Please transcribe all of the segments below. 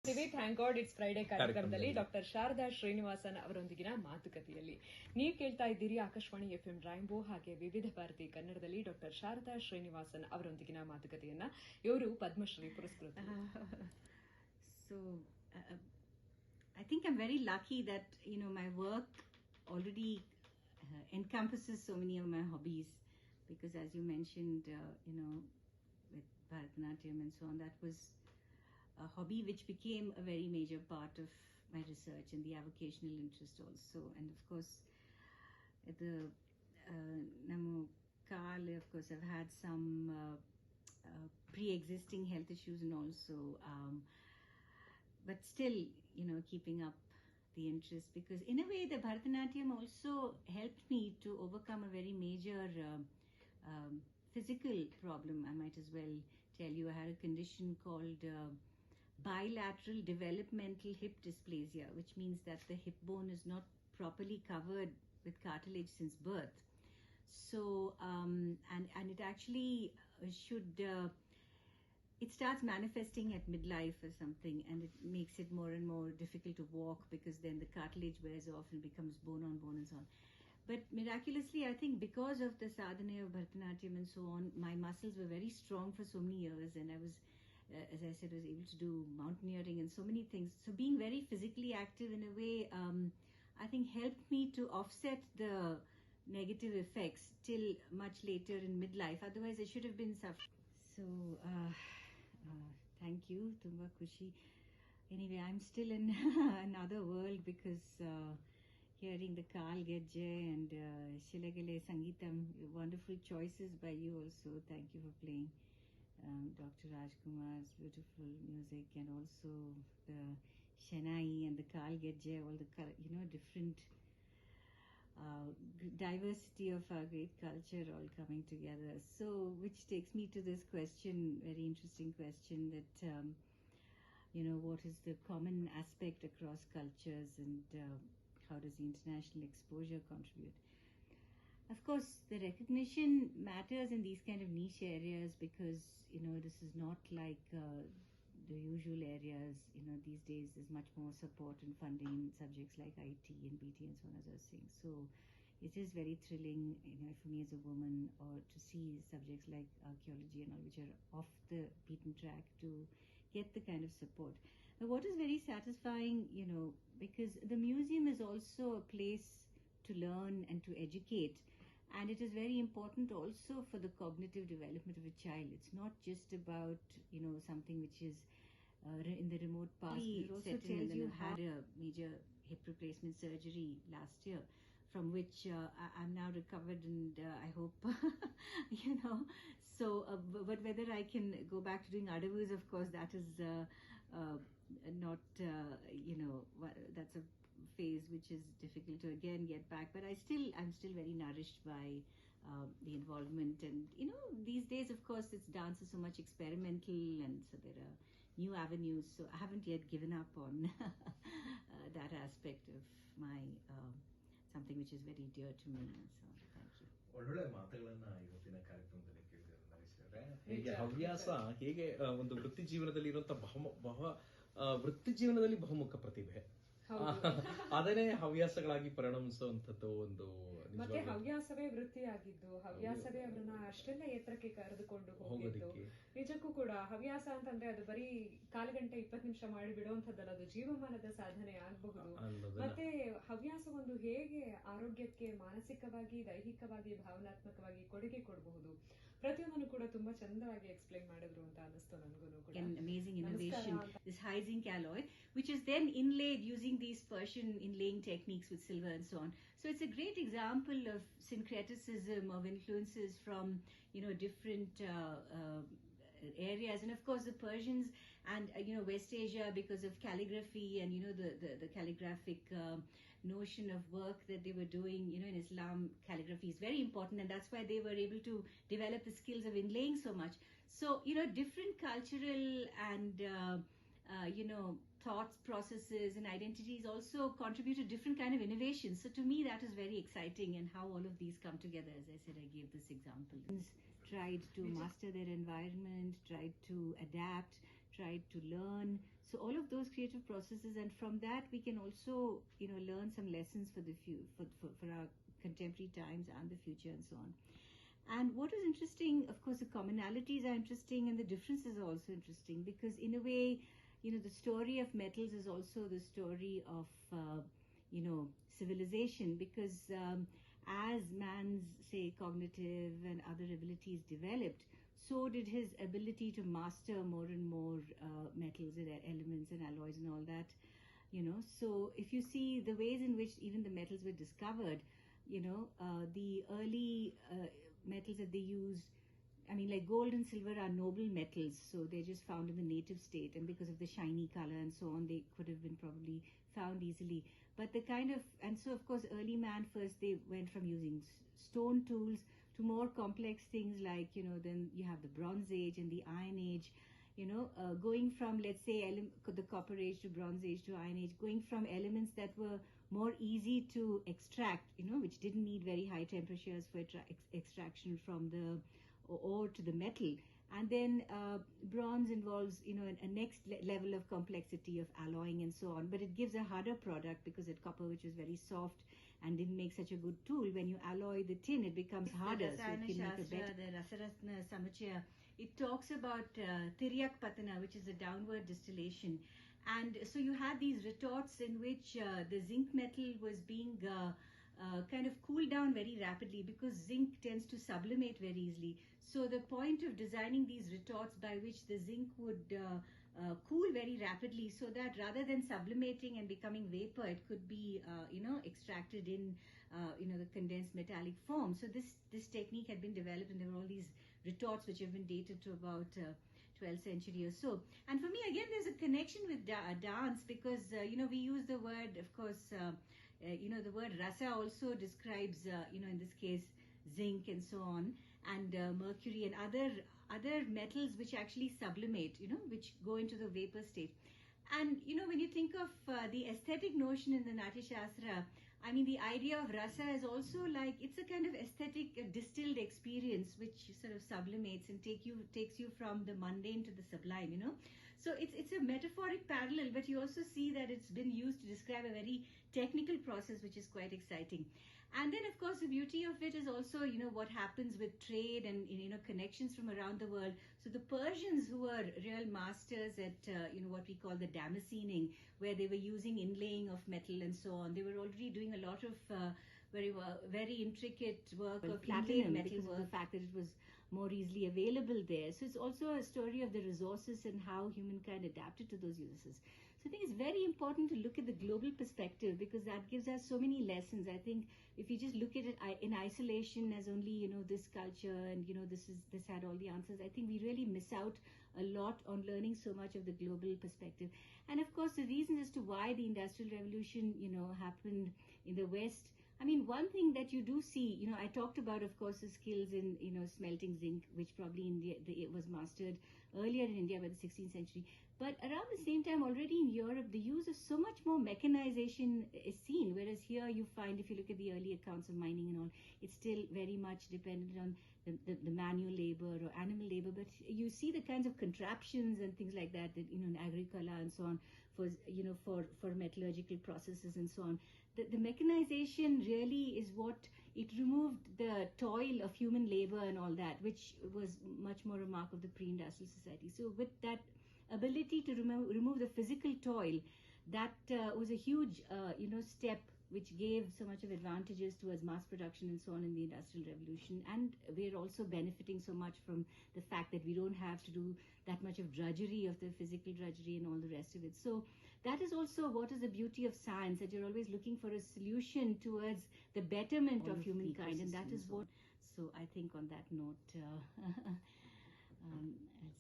Thank god it's Friday ಕಾರ್ಯಕ್ರಮದಲ್ಲಿ doctor Sharada Srinivasan ಅವರೊಂದಿಗಿನ ಮಾತುಕತೆಯಲ್ಲಿ ನೀವು ಕೇಳ್ತಾ ಇದ್ದೀರಿ ಆಕಾಶವಾಣಿ ಎಫ್ಎಂ ರೈನ್ಬೋ ಹಾಗೆ ವಿವಿಧ ಭಾರತಿ ಕನ್ನಡದಲ್ಲಿ ಡಾಕ್ಟರ್ ಶಾರದಾ ಶ್ರೀನಿವಾಸನ್ ಅವರೊಂದಿಗಿನ ಮಾತುಕತೆಯನ್ನ ಇವರು ಪದ್ಮಶ್ರೀ ಪುರಸ್ಕೃತ. So I think I'm very lucky that my work already encompasses so many of my hobbies, because as you mentioned with Bharatanatyam and so on, that was a hobby which became a very major part of my research and the avocational interest also. And of course at the Namo Kal, of course I've had some pre-existing health issues and also but still keeping up the interest, because in a way the Bharatanatyam also helped me to overcome a very major physical problem. I might as well tell you, I had a condition called bilateral developmental hip dysplasia, which means that the hip bone is not properly covered with cartilage since birth. So and it actually should it starts manifesting at midlife or something, and it makes it more and more difficult to walk, because then the cartilage wears off and becomes bone on bone and so on. But miraculously, I think because of the sadhana of Bharatanatyam and so on, my muscles were very strong for so many years, and I was, as I said, was able to do mountaineering and so many things. So being very physically active in a way, I think helped me to offset the negative effects till much later in midlife. Otherwise, I should have been suffering. So thank you, Tumba Kushi. Anyway, I'm still in another world, because hearing the Kal Gejje and Shilagale Sangeetam, wonderful choices by you also. Thank you for playing Dr. Rajkumar's beautiful music, and also the Shanai and the Kal Gejje, all the different diversity of our great culture all coming together. So which takes me to this question, very interesting question, that what is the common aspect across cultures, and how does the international exposure contribute? Of course, the recognition matters in these kind of niche areas, because this is not like the usual areas. These days there's much more support and funding in subjects like IT and BT and so on, as I was saying. So it is very thrilling, for me as a woman, or to see subjects like archaeology and all, which are off the beaten track, to get the kind of support. Now, what is very satisfying, because the museum is also a place to learn and to educate, and it is very important also for the cognitive development of a child. It's not just about something which is in the remote past. It also tells you had a major hip replacement surgery last year, from which I'm now recovered, and I hope so but whether I can go back to doing adavus, of course that is not that's a phase which is difficult to again get back. But I'm still very nourished by the involvement, and these days, of course, dance is so much experimental, and so there are new avenues. So I haven't yet given up on that aspect of my something which is very dear to me. So thank you. ಒಳ್ಳೊಳ್ಳೆ ಮಾತುಗಳನ್ನ ಇವತ್ತಿನ ಕಾರ್ಯಕ್ರಮದಲ್ಲಿ ಕೇಳಿದ್ದೇವೆ ನಾಗೇಶ್ವರೇ. ಹೇಗೆ ಹವ್ಯಾಸ, ಹೇಗೆ ಒಂದು ವೃತ್ತಿ ಜೀವನದಲ್ಲಿ ಇರುವಂತಹ ವೃತ್ತಿ ಜೀವನದಲ್ಲಿ ಬಹುಮುಖ ಪ್ರತಿಭೆ ಅದನ್ನೇ ಹವ್ಯಾಸಗಳಾಗಿ ಪರಿಣಮಿಸುವಂತದ್ದು ಒಂದು, ಮತ್ತೆ ಹವ್ಯಾಸವೇ ವೃತ್ತಿಯಾಗಿದ್ದು, ಹವ್ಯಾಸವೇ ಅವರನ್ನ ಅಷ್ಟೆಲ್ಲ ಎತ್ತರಕ್ಕೆ ಕರೆದುಕೊಂಡು ಹೋಗಿದ್ದು. ನಿಜಕ್ಕೂ ಕೂಡ ಹವ್ಯಾಸ ಅಂತಂದ್ರೆ ಅದು ಬರೀ 1/4 ಗಂಟೆ 20 ನಿಮಿಷ ಮಾಡಿ ಬಿಡುವಂತದ್ದಲ್ಲ, ಅದು ಜೀವಮಾನದ ಸಾಧನೆ ಆಗಬಹುದು. ಮತ್ತೆ ಹವ್ಯಾಸ ಒಂದು ಹೇಗೆ ಆರೋಗ್ಯಕ್ಕೆ ಮಾನಸಿಕವಾಗಿ, ದೈಹಿಕವಾಗಿ, ಭಾವನಾತ್ಮಕವಾಗಿ ಕೊಡುಗೆ ಕೊಡಬಹುದು, ಪ್ರತಿಯೊಂದನ್ನು ಕೂಡ ತುಂಬಾ ಚಂದವಾಗಿ ಎಕ್ಸ್ಪ್ಲೈನ್ ಮಾಡಿದ್ರು ಅಂತ ಅನಿಸ್ತು ನನಗೂ ಕೂಡ. An amazing innovation, this high zinc alloy, which is then inlaid using these Persian inlaying techniques with silver and so on. So it's a great example of syncretism, of influences from different areas. And of course the Persians and West Asia, because of calligraphy and the calligraphic notion of work that they were doing, in Islam, calligraphy is very important, and that's why they were able to develop the skills of inlaying so much. So different cultural and thoughts, processes and identities also contribute to different kind of innovations. So to me that is very exciting, and how all of these come together. As I said, I gave this example. Tried to master their environment, tried to adapt, tried to learn. So all of those creative processes, and from that we can also, learn some lessons for for our contemporary times and the future and so on. And what is interesting, of course, the commonalities are interesting and the differences are also interesting, because in a way, the story of metals is also the story of, civilization, because as man's, say, cognitive and other abilities developed, so did his ability to master more and more metals and elements and alloys and all that. So if you see the ways in which even the metals were discovered, the early metals that they used, like gold and silver are noble metals, so they're just found in the native state, and because of the shiny color and so on, they could have been probably found easily. But and so of course early man, first they went from using stone tools to more complex things like, then you have the Bronze Age and the Iron Age, going from, let's say, the Copper Age to Bronze Age to Iron Age, going from elements that were more easy to extract, which didn't need very high temperatures for extraction from the ore to the metal. And then bronze involves, a next level of complexity of alloying and so on. But it gives a harder product, because that copper, which was very soft and didn't make such a good tool, when you alloy the tin, it becomes harder. So it can make a better. The Rasaratna Samuchaya, it talks about Tiryak Patana, which is a downward distillation. And so you had these retorts in which the zinc metal was being kind of cooled down very rapidly, because zinc tends to sublimate very easily. So the point of designing these retorts by which the zinc would cool very rapidly, so that rather than sublimating and becoming vapor, it could be extracted in the condensed metallic form. So this technique had been developed, and there were all these retorts which have been dated to about 12th century or so. And for me, again, there's a connection with dance, because we use the word, of course, the word rasa also describes in this case zinc and so on, and mercury and other metals which actually sublimate, which go into the vapor state. And when you think of the aesthetic notion in the Natya Shastra, the idea of rasa is also like, it's a kind of aesthetic distilled experience which sort of sublimates and takes you from the mundane to the sublime, So it's a metaphoric parallel, but you also see that it's been used to describe a very technical process, which is quite exciting. And then, of course, the beauty of it is also, what happens with trade and, connections from around the world. So the Persians, who were real masters at, what we call the Damascening, where they were using inlaying of metal and so on, they were already doing a lot of very intricate work of platinum, metal because of the fact that it was more easily available there. So it's also a story of the resources and how humankind adapted to those uses. So I think it's very important to look at the global perspective, because that gives us so many lessons. I think if you just look at it in isolation as only, this culture and, this had all the answers, I think we really miss out a lot on learning so much of the global perspective. And of course, the reasons as to why the Industrial Revolution, happened in the West. One thing that you do see, I talked about, of course, the skills in, smelting zinc, which probably it was mastered earlier in India by the 16th century. But around the same time, already in Europe, the use of so much more mechanization is seen. Whereas here you find, if you look at the early accounts of mining and all, it's still very much dependent on the manual labor or animal labor. But you see the kinds of contraptions and things like that, in agricola and so on, for metallurgical processes and so on. The mechanization really is what, it removed the toil of human labor and all that, which was much more a mark of the pre-industrial society. So with that ability to remove the physical toil, that was a huge step which gave so much of advantages towards mass production and so on in the Industrial Revolution. And we're also benefiting so much from the fact that we don't have to do that much of drudgery, of the physical drudgery and all the rest of it. So that is also what is the beauty of science, that you're always looking for a solution towards the betterment of humankind, and that is what. So I think on that note, I'd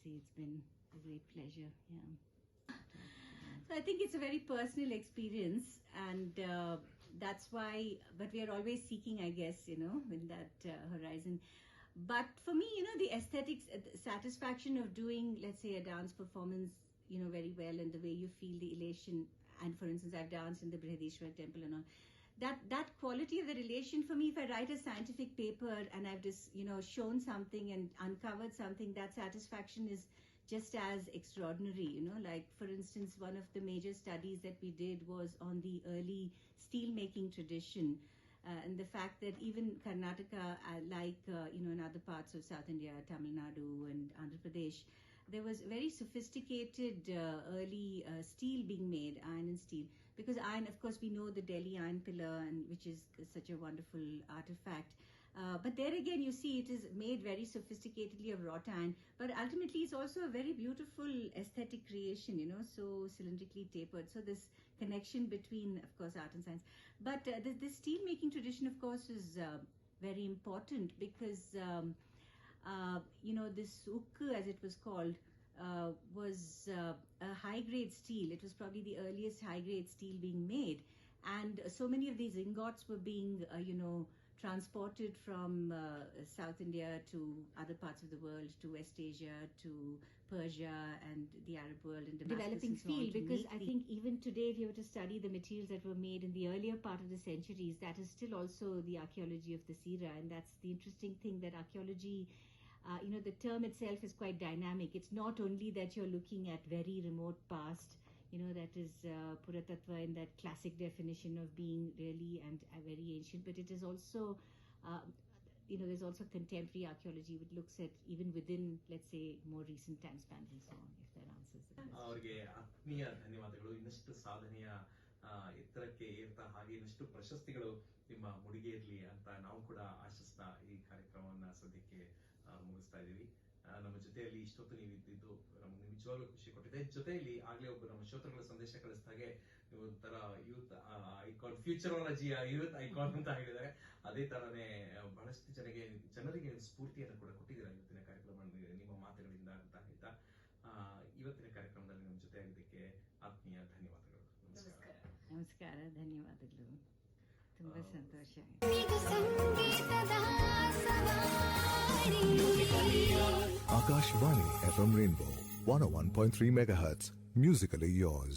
say it's been a great pleasure. Yeah. So I think it's a very personal experience, and that's why. But we are always seeking, I guess, in that horizon. But for me, the aesthetics, satisfaction of doing, let's say, a dance performance, very well, and the way you feel the elation. And for instance, I've danced in the Brihadishwar temple and all. That quality of the relation, for me, if I write a scientific paper and I've just, shown something and uncovered something, that satisfaction is just as extraordinary, like for instance, one of the major studies that we did was on the early steel making tradition, and the fact that even Karnataka, in other parts of South India, Tamil Nadu and Andhra Pradesh, there was very sophisticated early steel being made, iron and steel. Because iron, of course, we know the Delhi Iron Pillar, and which is such a wonderful artifact. But there again, you see, it is made very sophisticatedly of wrought iron. But ultimately, it's also a very beautiful aesthetic creation, so cylindrically tapered. So this connection between, of course, art and science. But the steel making tradition, of course, is very important because, this ukku, as it was called, was a high-grade steel. It was probably the earliest high-grade steel being made. And so many of these ingots were being, transported from South India to other parts of the world, to West Asia, to Persia and the Arab world and Damascus. Developing field, because I think even today, if you were to study the materials that were made in the earlier part of the centuries, that is still also the archaeology of the Sira. And that's the interesting thing, that archaeology, the term itself is quite dynamic. It's not only that you're looking at very remote past, that is Puratattva in that classic definition of being really and very ancient, but it is also, there's also contemporary archaeology which looks at even within, let's say, more recent time spans and so on, if that answers the question. ಅವರಿಗೆ ಆತ್ಮೀಯ ಧನ್ಯವಾದಗಳು. ಇನ್ನಷ್ಟು ಸಾಧನೆಯ ಎತ್ತರಕ್ಕೆ ಏರ್ತಾ ಹಾಗೆ ಇನ್ನಷ್ಟು ಪ್ರಶಸ್ತಿಗಳು ನಿಮ್ಮ ಮುಡಿಗೆ ಇರಲಿ ಅಂತ ನಾವು ಕೂಡ ಆಶಿಸ್ತಾ ಈ ಕಾರ್ಯಕ್ರಮವನ್ನ ಸದ್ಯಕ್ಕೆ ಮುಗಿಸ್ತಾ ಇದ್ದೀವಿ. ನಮ್ಮ ಜೊತೆಯಲ್ಲಿ ಇಷ್ಟೊತ್ತು ನೀವು ಇದ್ದಿದ್ದು ನಮ್ಗೆ ನಿಜವಾಗ್ಲೂ ಖುಷಿ ಕೊಟ್ಟಿದೆ. ಜೊತೆಯಲ್ಲಿ ಆಗ್ಲೇ ಒಬ್ಬ ನಮ್ಮ ಶ್ರೋತೃಗಳ ಸಂದೇಶ ಕಳಿಸಿದಾಗೆ ನೀವು ಒಂಥರ ಯೂತ್ ಐಕಾನ್, ಫ್ಯೂಚರಾಲಜಿಯ ಯೂತ್ ಐಕಾನ್ ಅಂತ ಹೇಳಿದ್ದಾರೆ. ಅದೇ ತರನೇ ಬಹಳಷ್ಟು ಜನರಿಗೆ ಸ್ಫೂರ್ತಿಯನ್ನು ಕೂಡ ಕೊಟ್ಟಿದ್ದೀರಾ ಇವತ್ತಿನ ಕಾರ್ಯಕ್ರಮ ನಿಮ್ಮ ಮಾತುಗಳಿಂದ ಅಂತ ಹೇಳ್ತಾ, ಇವತ್ತಿನ ಕಾರ್ಯಕ್ರಮದಲ್ಲಿ ನಮ್ಮ ಜೊತೆ ಆಗಿದ್ದಕ್ಕೆ ಆತ್ಮೀಯ ಧನ್ಯವಾದಗಳು. ನಮಸ್ಕಾರ, ಧನ್ಯವಾದಗಳು, ತುಂಬಾ ಸಂತೋಷ. Akashvani FM Rainbow 101.3 MHz, musically yours.